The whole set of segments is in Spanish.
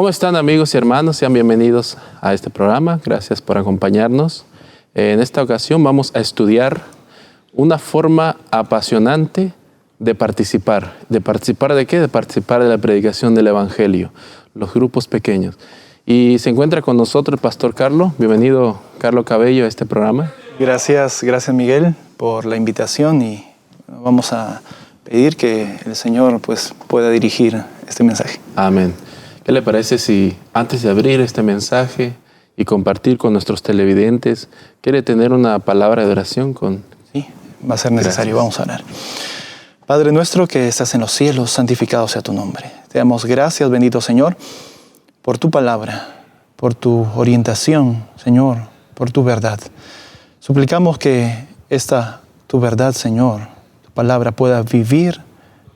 ¿Cómo están, amigos y hermanos? Sean bienvenidos a este programa. Gracias por acompañarnos. En esta ocasión vamos a estudiar una forma apasionante de participar. ¿De participar de qué? De participar de la predicación del Evangelio, los grupos pequeños. Y se encuentra con nosotros el pastor Carlos. Bienvenido, Carlos Cabello, a este programa. Gracias Miguel por la invitación y vamos a pedir que el Señor pueda dirigir este mensaje. Amén. ¿Qué le parece si antes de abrir este mensaje y compartir con nuestros televidentes, quiere tener una palabra de oración con... Sí, va a ser necesario. Gracias. Vamos a orar. Padre nuestro que estás en los cielos, santificado sea tu nombre. Te damos gracias, bendito Señor, por tu palabra, por tu orientación, Señor, por tu verdad. Suplicamos que tu verdad, Señor, tu palabra pueda vivir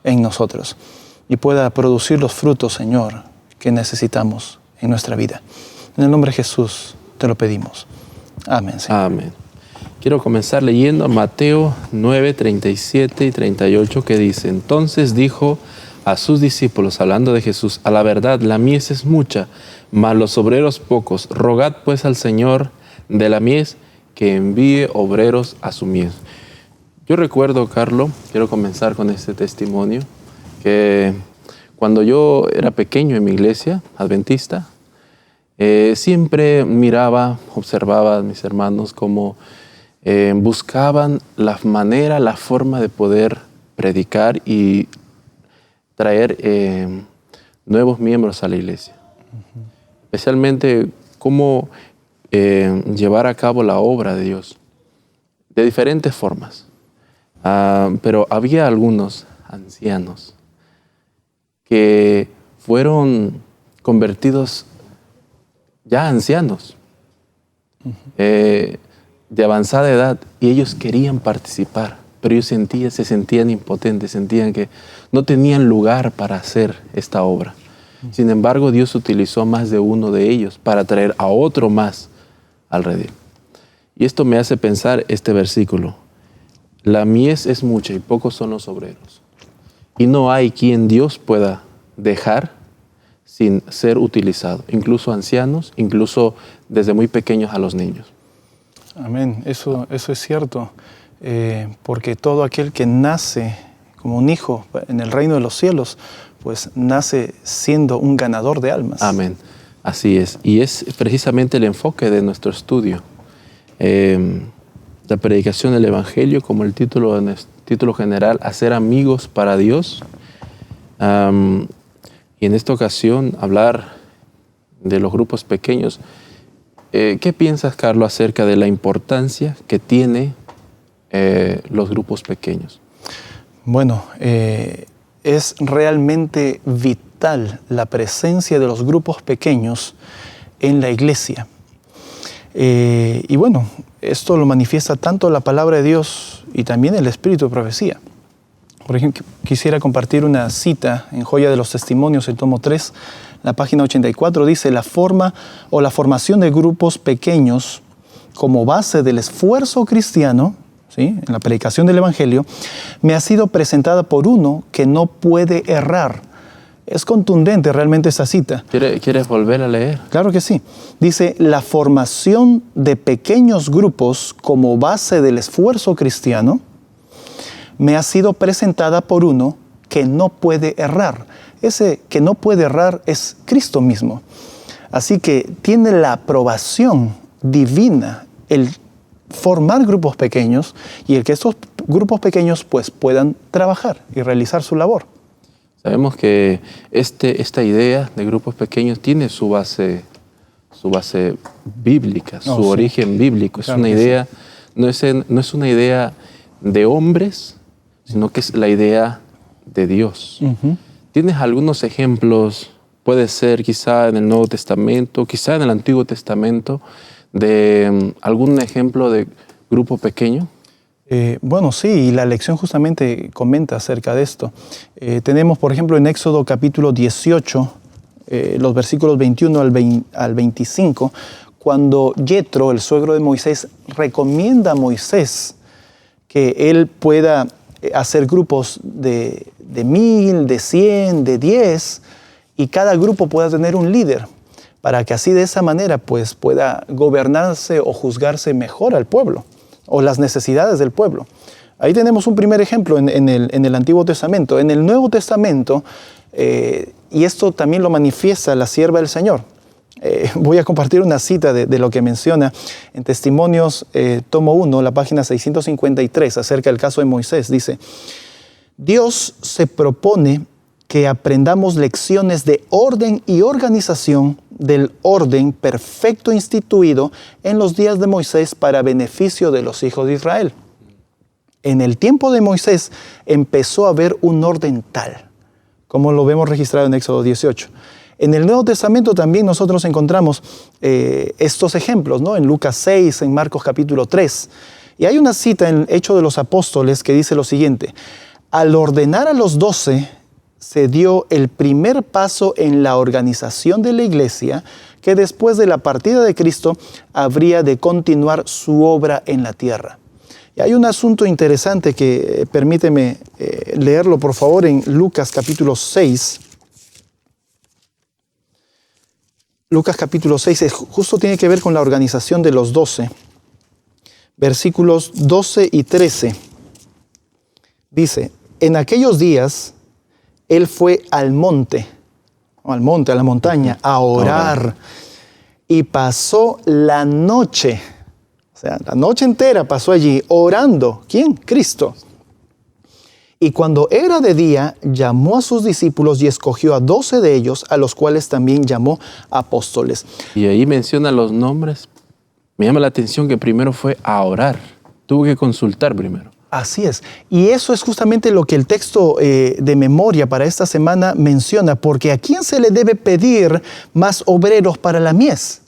en nosotros y pueda producir los frutos, Señor, que necesitamos en nuestra vida. En el nombre de Jesús te lo pedimos. Amén, Señor. Amén. Quiero comenzar leyendo Mateo 9, 37 y 38, que dice: Entonces dijo a sus discípulos, hablando de Jesús, a la verdad, la mies es mucha, mas los obreros pocos. Rogad pues al Señor de la mies que envíe obreros a su mies. Yo recuerdo, Carlos, quiero comenzar con este testimonio, que cuando yo era pequeño en mi iglesia adventista, siempre miraba, observaba a mis hermanos cómo buscaban la manera, la forma de poder predicar y traer nuevos miembros a la iglesia. Especialmente cómo llevar a cabo la obra de Dios de diferentes formas. Pero había algunos ancianos que fueron convertidos ya ancianos, de avanzada edad, y ellos querían participar, pero ellos se sentían impotentes, sentían que no tenían lugar para hacer esta obra. Sin embargo, Dios utilizó a más de uno de ellos para traer a otro más al redil. Y esto me hace pensar este versículo: la mies es mucha y pocos son los obreros. Y no hay quien Dios pueda dejar sin ser utilizado, incluso ancianos, incluso desde muy pequeños a los niños. Amén, eso es cierto, porque todo aquel que nace como un hijo en el reino de los cielos, pues nace siendo un ganador de almas. Amén, así es. Y es precisamente el enfoque de nuestro estudio. La predicación del Evangelio, como el título general, hacer amigos para Dios. Y en esta ocasión hablar de los grupos pequeños. ¿Qué piensas, Carlos, acerca de la importancia que tiene los grupos pequeños? Bueno, es realmente vital la presencia de los grupos pequeños en la iglesia. Y bueno, esto lo manifiesta tanto la palabra de Dios y también el espíritu de profecía. Por ejemplo, quisiera compartir una cita en Joya de los Testimonios, el tomo 3, la página 84, dice: la forma o la formación de grupos pequeños como base del esfuerzo cristiano, ¿sí?, en la predicación del Evangelio, me ha sido presentada por uno que no puede errar. Es contundente realmente esta cita. ¿Quieres volver a leer? Claro que sí. Dice: la formación de pequeños grupos como base del esfuerzo cristiano me ha sido presentada por uno que no puede errar. Ese que no puede errar es Cristo mismo. Así que tiene la aprobación divina el formar grupos pequeños y el que estos grupos pequeños pues puedan trabajar y realizar su labor. Sabemos que esta idea de grupos pequeños tiene su base bíblica, su origen bíblico. Es una idea, no es una idea de hombres, sino que es la idea de Dios. Uh-huh. ¿Tienes algunos ejemplos? Puede ser quizá en el Nuevo Testamento, quizá en el Antiguo Testamento, de algún ejemplo de grupo pequeño. Bueno, sí, y la lección justamente comenta acerca de esto. Tenemos, por ejemplo, en Éxodo capítulo 18, los versículos 21 al 25, cuando Yetro, el suegro de Moisés, recomienda a Moisés que él pueda hacer grupos de 1000, de 100, de 10, y cada grupo pueda tener un líder, para que así de esa manera pues pueda gobernarse o juzgarse mejor al pueblo o las necesidades del pueblo. Ahí tenemos un primer ejemplo en el Antiguo Testamento. En el Nuevo Testamento, y esto también lo manifiesta la sierva del Señor. Voy a compartir una cita de lo que menciona en Testimonios, tomo 1, la página 653, acerca del caso de Moisés. Dice: Dios se propone que aprendamos lecciones de orden y organización del orden perfecto instituido en los días de Moisés para beneficio de los hijos de Israel. En el tiempo de Moisés empezó a haber un orden tal, como lo vemos registrado en Éxodo 18. En el Nuevo Testamento también nosotros encontramos estos ejemplos, ¿no? En Lucas 6, en Marcos capítulo 3. Y hay una cita en Hechos de los Apóstoles que dice lo siguiente: al ordenar a los 12, se dio el primer paso en la organización de la iglesia, que después de la partida de Cristo habría de continuar su obra en la tierra. Y hay un asunto interesante que permíteme leerlo por favor en Lucas capítulo 6. Lucas capítulo 6 justo tiene que ver con la organización de los 12. Versículos 12 y 13. Dice: en aquellos días él fue a la montaña, a orar, y pasó la noche, o sea, la noche entera pasó allí orando. ¿Quién? Cristo. Y cuando era de día, llamó a sus discípulos y escogió a 12 de ellos, a los cuales también llamó apóstoles. Y ahí menciona los nombres. Me llama la atención que primero fue a orar. Tuvo que consultar primero. Así es. Y eso es justamente lo que el texto de memoria para esta semana menciona, porque ¿a quién se le debe pedir más obreros para la mies?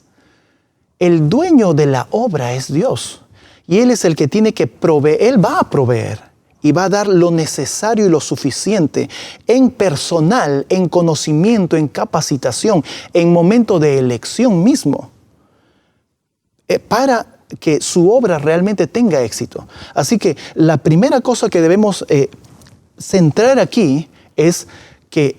El dueño de la obra es Dios. Y Él es el que tiene que proveer. Él va a proveer y va a dar lo necesario y lo suficiente en personal, en conocimiento, en capacitación, en momento de elección mismo, para que su obra realmente tenga éxito. Así que la primera cosa que debemos centrar aquí es que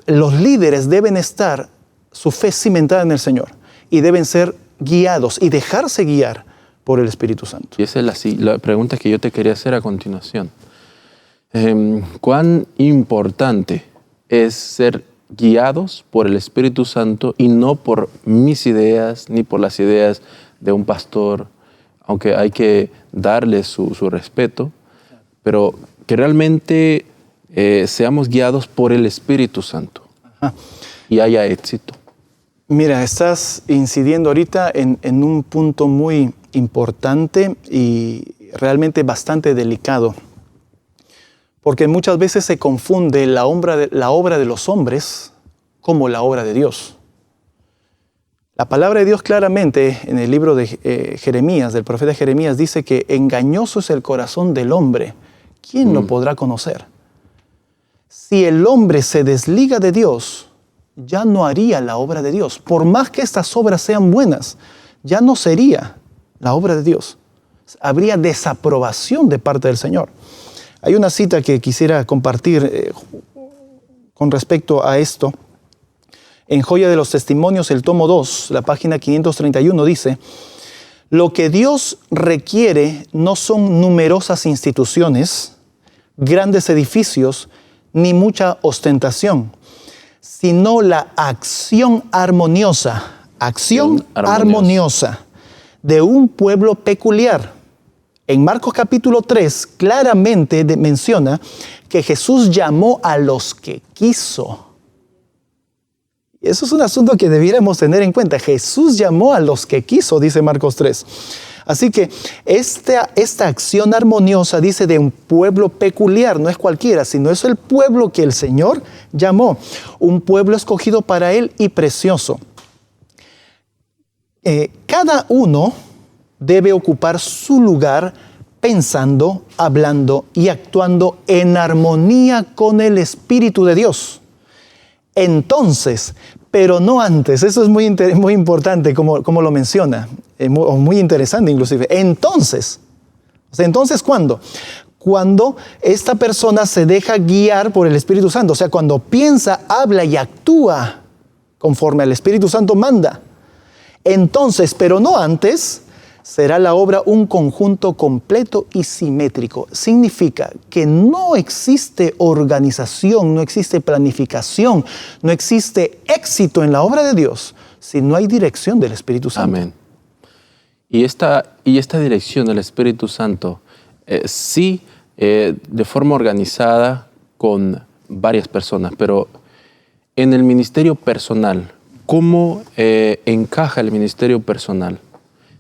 los líderes deben estar su fe cimentada en el Señor y deben ser guiados y dejarse guiar por el Espíritu Santo. Y esa es la pregunta que yo te quería hacer a continuación. ¿Cuán importante es ser guiados por el Espíritu Santo y no por mis ideas ni por las ideas de un pastor, aunque hay que darle su respeto, pero que realmente seamos guiados por el Espíritu Santo? Ajá. Y haya éxito? Mira, estás incidiendo ahorita en un punto muy importante y realmente bastante delicado, porque muchas veces se confunde la obra de los hombres como la obra de Dios. La palabra de Dios claramente en el libro de Jeremías, del profeta Jeremías, dice que engañoso es el corazón del hombre. ¿Quién lo podrá conocer? Si el hombre se desliga de Dios, ya no haría la obra de Dios. Por más que estas obras sean buenas, ya no sería la obra de Dios. Habría desaprobación de parte del Señor. Hay una cita que quisiera compartir con respecto a esto. En Joya de los Testimonios, el tomo 2, la página 531, dice: lo que Dios requiere no son numerosas instituciones, grandes edificios, ni mucha ostentación, sino la acción armoniosa de un pueblo peculiar. En Marcos capítulo 3 claramente menciona que Jesús llamó a los que quiso. Eso es un asunto que debiéramos tener en cuenta. Jesús llamó a los que quiso, dice Marcos 3. Así que esta acción armoniosa dice de un pueblo peculiar, no es cualquiera, sino es el pueblo que el Señor llamó. Un pueblo escogido para Él y precioso. Cada uno debe ocupar su lugar pensando, hablando y actuando en armonía con el Espíritu de Dios. Entonces, pero no antes. Eso es muy importante como lo menciona, muy interesante inclusive. Entonces, ¿cuándo? cuando esta persona se deja guiar por el Espíritu Santo. O sea, cuando piensa, habla y actúa conforme el Espíritu Santo manda. Entonces, pero no antes, será la obra un conjunto completo y simétrico. Significa que no existe organización, no existe planificación, no existe éxito en la obra de Dios si no hay dirección del Espíritu Santo. Amén. Y esta dirección del Espíritu Santo, sí, de forma organizada con varias personas, pero en el ministerio personal, ¿cómo encaja el ministerio personal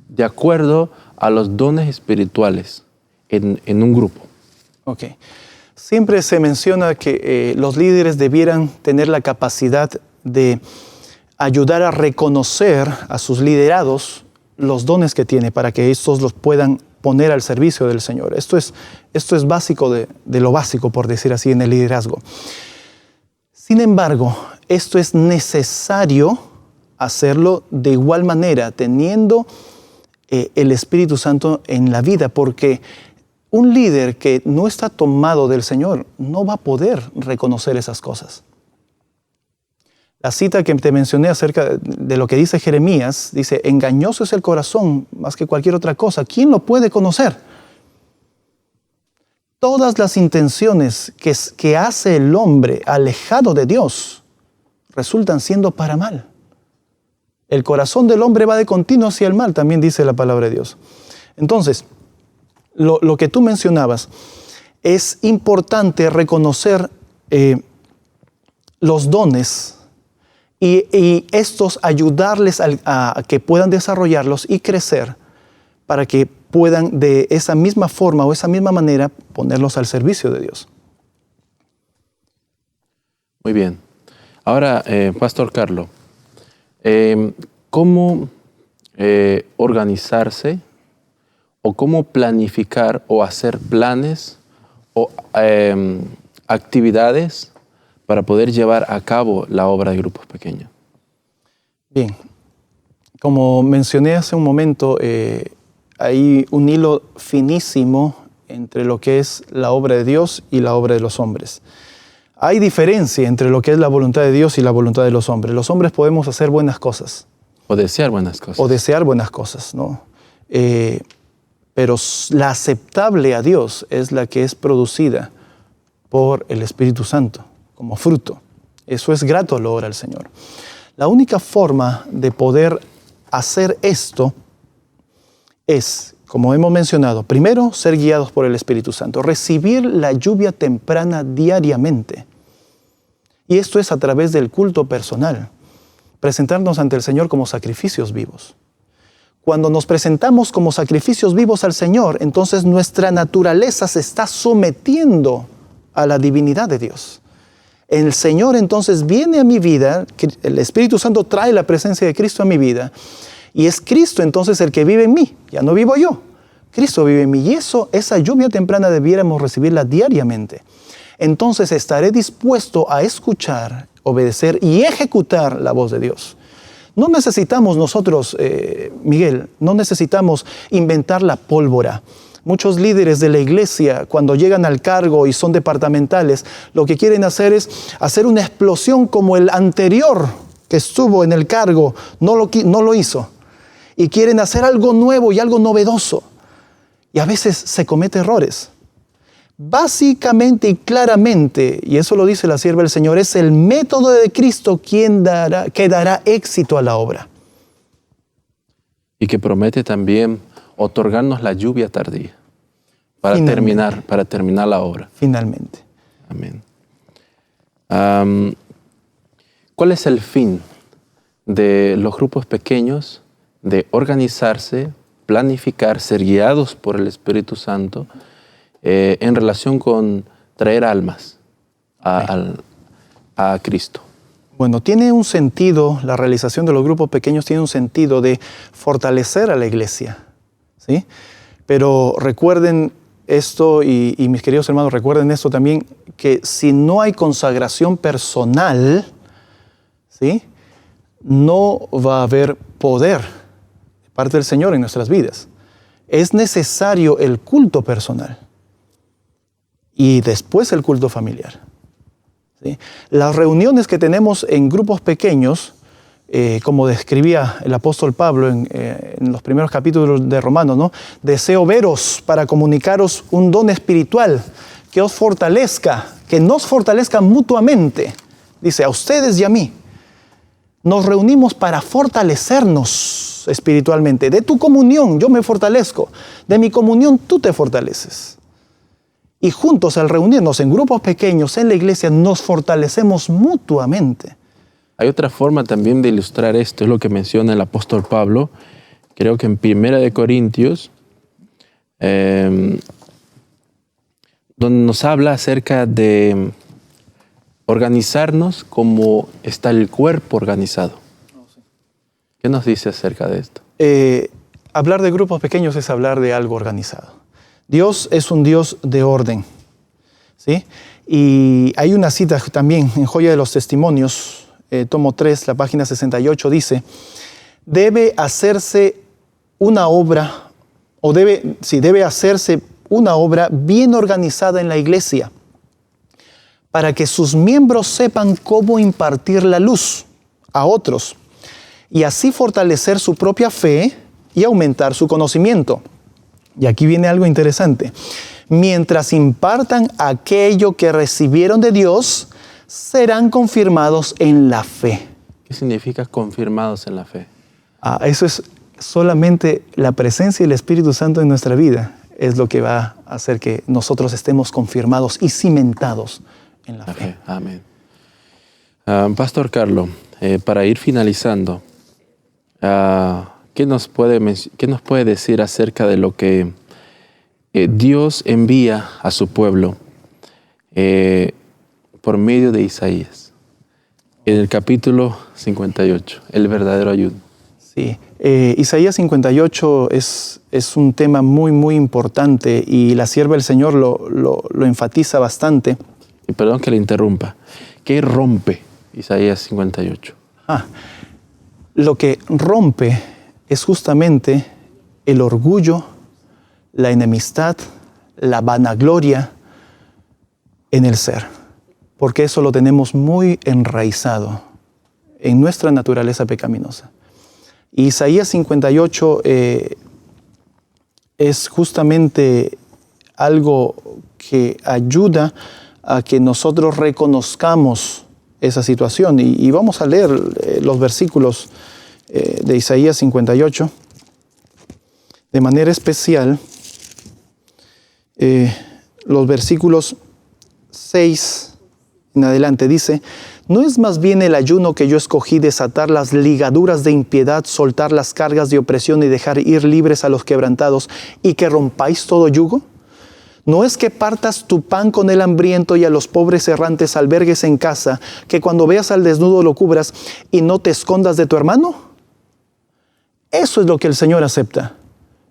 de acuerdo a los dones espirituales en un grupo? Ok. Siempre se menciona que los líderes debieran tener la capacidad de ayudar a reconocer a sus liderados los dones que tiene para que estos los puedan poner al servicio del Señor. Esto es básico de lo básico, por decir así, en el liderazgo. Sin embargo, esto es necesario hacerlo de igual manera, teniendo el Espíritu Santo en la vida, porque un líder que no está tomado del Señor no va a poder reconocer esas cosas. La cita que te mencioné acerca de lo que dice Jeremías, dice, engañoso es el corazón más que cualquier otra cosa. ¿Quién lo puede conocer? Todas las intenciones que hace el hombre alejado de Dios resultan siendo para mal. El corazón del hombre va de continuo hacia el mal, también dice la palabra de Dios. Entonces, lo que tú mencionabas, es importante reconocer los dones y estos ayudarles a que puedan desarrollarlos y crecer para que puedan de esa misma forma o esa misma manera ponerlos al servicio de Dios. Muy bien. Ahora, Pastor Carlo, ¿cómo organizarse o cómo planificar o hacer planes o actividades para poder llevar a cabo la obra de grupos pequeños? Bien, como mencioné hace un momento, hay un hilo finísimo entre lo que es la obra de Dios y la obra de los hombres. Hay diferencia entre lo que es la voluntad de Dios y la voluntad de los hombres. Los hombres podemos hacer buenas cosas. O desear buenas cosas. O desear buenas cosas, ¿no? Pero la aceptable a Dios es la que es producida por el Espíritu Santo, como fruto. Eso es grato olor al Señor. La única forma de poder hacer esto es, como hemos mencionado, primero, ser guiados por el Espíritu Santo, recibir la lluvia temprana diariamente. Y esto es a través del culto personal, presentarnos ante el Señor como sacrificios vivos. Cuando nos presentamos como sacrificios vivos al Señor, entonces nuestra naturaleza se está sometiendo a la divinidad de Dios. El Señor entonces viene a mi vida, el Espíritu Santo trae la presencia de Cristo a mi vida, y es Cristo entonces el que vive en mí, ya no vivo yo, Cristo vive en mí, y esa lluvia temprana debiéramos recibirla diariamente. Entonces estaré dispuesto a escuchar, obedecer y ejecutar la voz de Dios. No necesitamos nosotros, Miguel, no necesitamos inventar la pólvora. Muchos líderes de la iglesia, cuando llegan al cargo y son departamentales, lo que quieren hacer es hacer una explosión como el anterior que estuvo en el cargo no lo hizo. Y quieren hacer algo nuevo y algo novedoso. Y a veces se cometen errores. Básicamente y claramente, y eso lo dice la sierva del Señor, es el método de Cristo que dará éxito a la obra. Y que promete también otorgarnos la lluvia tardía para terminar la obra. Finalmente. Amén. ¿Cuál es el fin de los grupos pequeños? De organizarse, planificar, ser guiados por el Espíritu Santo en relación con traer almas a Cristo. Bueno, tiene un sentido, la realización de los grupos pequeños tiene un sentido de fortalecer a la iglesia, ¿sí? Pero recuerden esto, y mis queridos hermanos, recuerden esto también, que si no hay consagración personal, ¿sí?, no va a haber poder de parte del Señor en nuestras vidas. Es necesario el culto personal. y después el culto familiar. ¿Sí? Las reuniones que tenemos en grupos pequeños, como describía el apóstol Pablo en los primeros capítulos de Romanos, ¿no? Deseo veros para comunicaros un don espiritual que os fortalezca, que nos fortalezca mutuamente. Dice, a ustedes y a mí. Nos reunimos para fortalecernos espiritualmente. De tu comunión yo me fortalezco. De mi comunión tú te fortaleces. Y juntos al reunirnos en grupos pequeños en la iglesia nos fortalecemos mutuamente. Hay otra forma también de ilustrar esto, es lo que menciona el apóstol Pablo, creo que en 1 Corintios, donde nos habla acerca de organizarnos como está el cuerpo organizado. ¿Qué nos dice acerca de esto? Hablar de grupos pequeños es hablar de algo organizado. Dios es un Dios de orden, ¿sí? Y hay una cita también en Joya de los Testimonios, tomo 3, la página 68, dice, debe hacerse una obra, debe hacerse una obra bien organizada en la iglesia, para que sus miembros sepan cómo impartir la luz a otros, y así fortalecer su propia fe y aumentar su conocimiento. Y aquí viene algo interesante. Mientras impartan aquello que recibieron de Dios, serán confirmados en la fe. ¿Qué significa confirmados en la fe? Eso es solamente la presencia del Espíritu Santo en nuestra vida. Es lo que va a hacer que nosotros estemos confirmados y cimentados en la fe. Amén. Pastor Carlos, para ir finalizando, ¿qué nos puede decir acerca de lo que Dios envía a su pueblo por medio de Isaías? En el capítulo 58, el verdadero ayuno. Sí, Isaías 58 es un tema muy, muy importante y la sierva del Señor lo enfatiza bastante. Y perdón que le interrumpa. ¿Qué rompe Isaías 58? Lo que rompe es justamente el orgullo, la enemistad, la vanagloria en el ser. Porque eso lo tenemos muy enraizado en nuestra naturaleza pecaminosa. Y Isaías 58 es justamente algo que ayuda a que nosotros reconozcamos esa situación. Y vamos a leer los versículos de Isaías 58. De manera especial, los versículos 6 en adelante dice, ¿no es más bien el ayuno que yo escogí desatar las ligaduras de impiedad, soltar las cargas de opresión y dejar ir libres a los quebrantados y que rompáis todo yugo? ¿No es que partas tu pan con el hambriento y a los pobres errantes albergues en casa, que cuando veas al desnudo lo cubras y no te escondas de tu hermano? Eso es lo que el Señor acepta.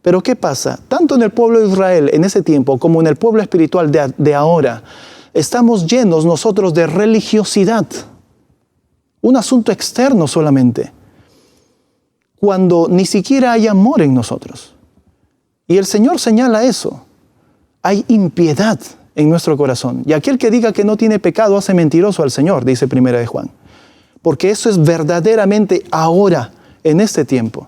Pero ¿qué pasa? Tanto en el pueblo de Israel en ese tiempo como en el pueblo espiritual de ahora, estamos llenos nosotros de religiosidad. Un asunto externo solamente. Cuando ni siquiera hay amor en nosotros. Y el Señor señala eso. Hay impiedad en nuestro corazón. Y aquel que diga que no tiene pecado hace mentiroso al Señor, dice 1 de Juan. Porque eso es verdaderamente ahora, en este tiempo.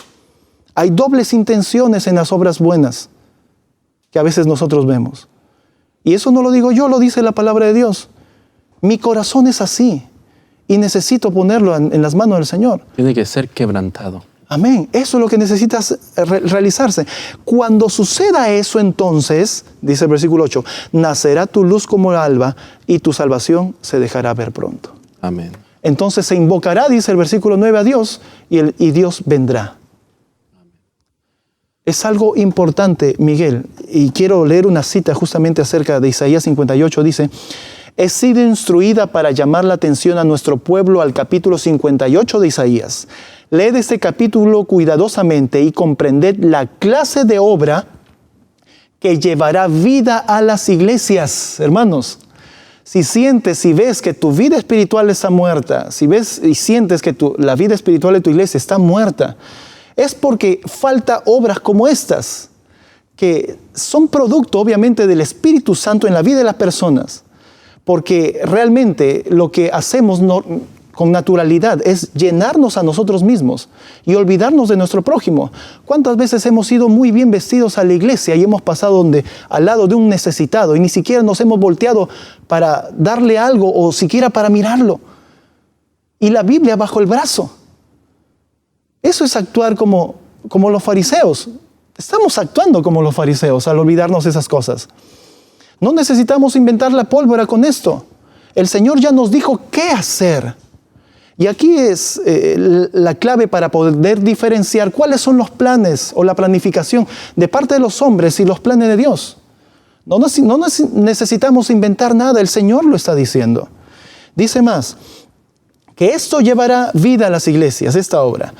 Hay dobles intenciones en las obras buenas que a veces nosotros vemos. Y eso no lo digo yo, lo dice la palabra de Dios. Mi corazón es así y necesito ponerlo en las manos del Señor. Tiene que ser quebrantado. Amén. Eso es lo que necesitas realizarse. Cuando suceda eso, entonces, dice el versículo 8, nacerá tu luz como el alba y tu salvación se dejará ver pronto. Amén. Entonces se invocará, dice el versículo 9, a Dios y Dios vendrá. Es algo importante, Miguel, y quiero leer una cita justamente acerca de Isaías 58. Dice, he sido instruida para llamar la atención a nuestro pueblo al capítulo 58 de Isaías. Leed este capítulo cuidadosamente y comprended la clase de obra que llevará vida a las iglesias. Hermanos, si sientes y ves que tu vida espiritual está muerta, si ves y sientes que la vida espiritual de tu iglesia está muerta, es porque falta obras como estas, que son producto obviamente del Espíritu Santo en la vida de las personas, porque realmente lo que hacemos con naturalidad es llenarnos a nosotros mismos y olvidarnos de nuestro prójimo. ¿Cuántas veces hemos ido muy bien vestidos a la iglesia y hemos pasado al lado de un necesitado y ni siquiera nos hemos volteado para darle algo o siquiera para mirarlo? Y la Biblia bajo el brazo. Eso es actuar como los fariseos. Estamos actuando como los fariseos al olvidarnos de esas cosas. No necesitamos inventar la pólvora con esto. El Señor ya nos dijo qué hacer. Y aquí es la clave para poder diferenciar cuáles son los planes o la planificación de parte de los hombres y los planes de Dios. No necesitamos inventar nada, el Señor lo está diciendo. Dice más, que esto llevará vida a las iglesias, esta obra.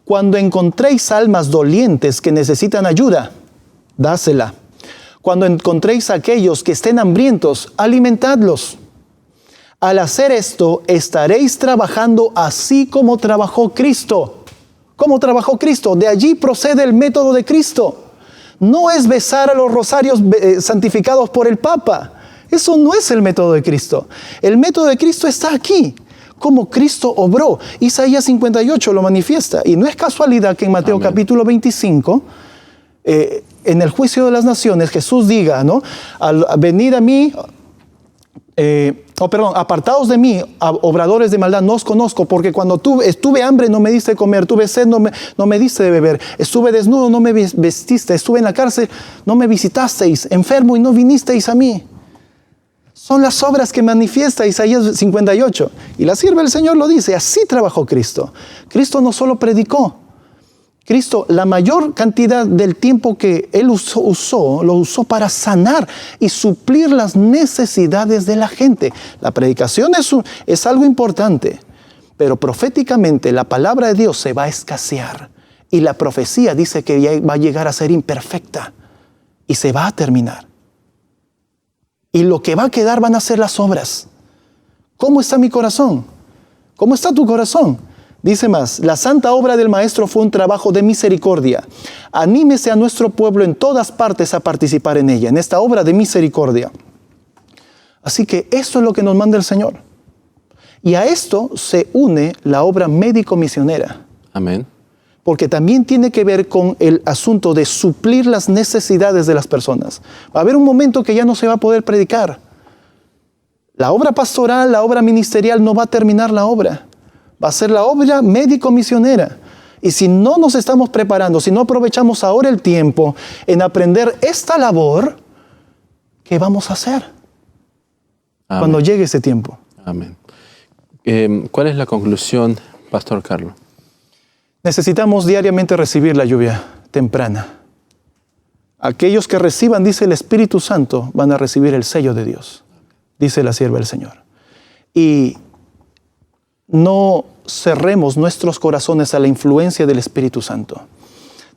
Cuando encontréis almas dolientes que necesitan ayuda, dásela. Cuando encontréis a aquellos que estén hambrientos, alimentadlos. Al hacer esto, estaréis trabajando así como trabajó Cristo. ¿Cómo trabajó Cristo? De allí procede el método de Cristo. No es besar a los rosarios santificados por el Papa. Eso no es el método de Cristo. El método de Cristo está aquí. Como Cristo obró. Isaías 58 lo manifiesta. Y no es casualidad que en Mateo Amén. Capítulo 25, en el juicio de las naciones, Jesús diga, ¿no? Venid a mí, apartaos de mí, obradores de maldad, no os conozco, porque cuando estuve hambre no me diste de comer, tuve sed, no me diste de beber, estuve desnudo, no me vestiste, estuve en la cárcel, no me visitasteis, enfermo y no vinisteis a mí. Son las obras que manifiesta Isaías 58. Y la sierva del Señor lo dice, así trabajó Cristo. Cristo no solo predicó, Cristo, la mayor cantidad del tiempo que Él lo usó para sanar y suplir las necesidades de la gente. La predicación es algo importante, pero proféticamente la palabra de Dios se va a escasear. Y la profecía dice que ya va a llegar a ser imperfecta y se va a terminar. Y lo que va a quedar van a ser las obras. ¿Cómo está mi corazón? ¿Cómo está tu corazón? Dice más, la santa obra del Maestro fue un trabajo de misericordia. Anímese a nuestro pueblo en todas partes a participar en ella, en esta obra de misericordia. Así que esto es lo que nos manda el Señor. Y a esto se une la obra médico-misionera. Amén. Porque también tiene que ver con el asunto de suplir las necesidades de las personas. Va a haber un momento que ya no se va a poder predicar. La obra pastoral, la obra ministerial no va a terminar la obra. Va a ser la obra médico-misionera. Y si no nos estamos preparando, si no aprovechamos ahora el tiempo en aprender esta labor, ¿qué vamos a hacer Amén. Cuando llegue ese tiempo? Amén. ¿Cuál es la conclusión, Pastor Carlos? Necesitamos diariamente recibir la lluvia temprana. Aquellos que reciban, dice el Espíritu Santo, van a recibir el sello de Dios, dice la sierva del Señor. Y no cerremos nuestros corazones a la influencia del Espíritu Santo.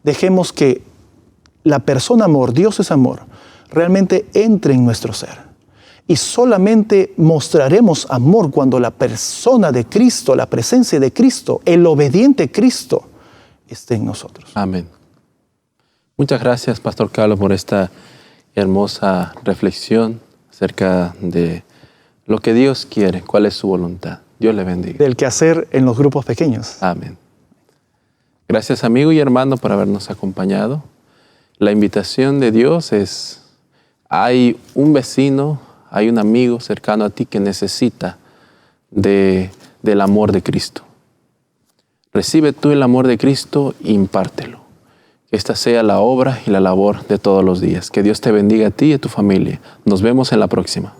Dejemos que la persona amor, Dios es amor, realmente entre en nuestro ser. Y solamente mostraremos amor cuando la persona de Cristo, la presencia de Cristo, el obediente Cristo, esté en nosotros. Amén. Muchas gracias, Pastor Carlos, por esta hermosa reflexión acerca de lo que Dios quiere, cuál es su voluntad. Dios le bendiga. Del quehacer en los grupos pequeños. Amén. Gracias, amigo y hermano, por habernos acompañado. La invitación de Dios es, hay un vecino, hay un amigo cercano a ti que necesita del amor de Cristo. Recibe tú el amor de Cristo e impártelo. Que esta sea la obra y la labor de todos los días. Que Dios te bendiga a ti y a tu familia. Nos vemos en la próxima.